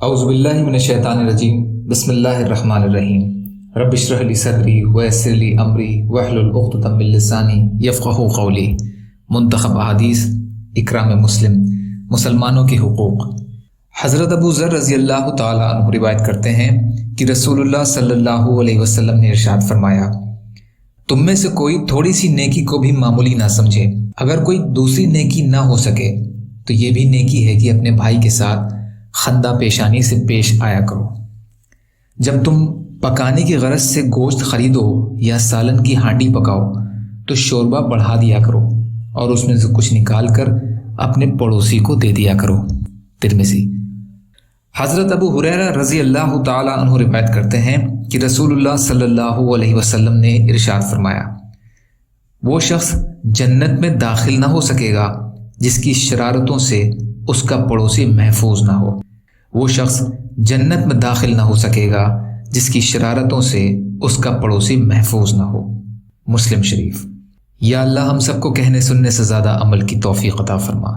اعوذ باللہ من الشیطان الرجیم بسم اللہ الرحمن الرحیم رب اشرح لی صدری ویسر لی امری واحلل عقدۃ من لسانی یفقہوا قولی۔ منتخب احادیث اکرام مسلم، مسلمانوں کے حقوق۔ حضرت ابو ذر رضی اللہ تعالی عنہ روایت کرتے ہیں کہ رسول اللہ صلی اللہ علیہ وسلم نے ارشاد فرمایا، تم میں سے کوئی تھوڑی سی نیکی کو بھی معمولی نہ سمجھے۔ اگر کوئی دوسری نیکی نہ ہو سکے تو یہ بھی نیکی ہے کہ اپنے بھائی کے ساتھ خندہ پیشانی سے پیش آیا کرو۔ جب تم پکانے کی غرض سے گوشت خریدو یا سالن کی ہانڈی پکاؤ تو شوربہ بڑھا دیا کرو اور اس میں سے کچھ نکال کر اپنے پڑوسی کو دے دیا کرو۔ ترمذی۔ حضرت ابو ہریرہ رضی اللہ تعالی عنہ روایت کرتے ہیں کہ رسول اللہ صلی اللہ علیہ وسلم نے ارشاد فرمایا، وہ شخص جنت میں داخل نہ ہو سکے گا جس کی شرارتوں سے اس کا پڑوسی محفوظ نہ ہو۔ وہ شخص جنت میں داخل نہ ہو سکے گا جس کی شرارتوں سے اس کا پڑوسی محفوظ نہ ہو۔ مسلم شریف۔ یا اللہ ہم سب کو کہنے سننے سے زیادہ عمل کی توفیق عطا فرما۔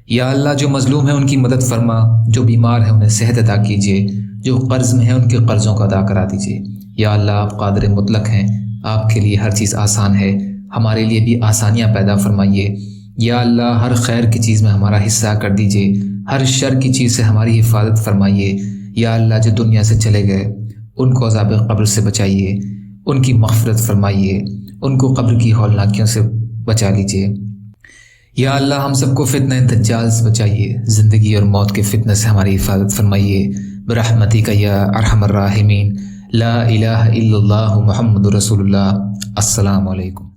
یا اللہ جو مظلوم ہیں ان کی مدد فرما، جو بیمار ہیں انہیں صحت عطا کیجیے، جو قرض میں ہیں ان کے قرضوں کو ادا کرا دیجیے۔ یا اللہ آپ قادر مطلق ہیں، آپ کے لیے ہر چیز آسان ہے، ہمارے لیے بھی آسانیاں پیدا فرمائیے۔ یا اللہ ہر خیر کی چیز میں ہمارا حصہ کر دیجیے، ہر شر کی چیز سے ہماری حفاظت فرمائیے۔ یا اللہ جو دنیا سے چلے گئے ان کو عذاب قبر سے بچائیے، ان کی مغفرت فرمائیے، ان کو قبر کی ہولناکیوں سے بچا لیجیے۔ یا اللہ ہم سب کو فتنہ دجال سے بچائیے، زندگی اور موت کے فتنہ سے ہماری حفاظت فرمائیے برحمتک یا ارحم الراحمین۔ لا الہ الا اللہ محمد رسول اللہ۔ السلام علیکم۔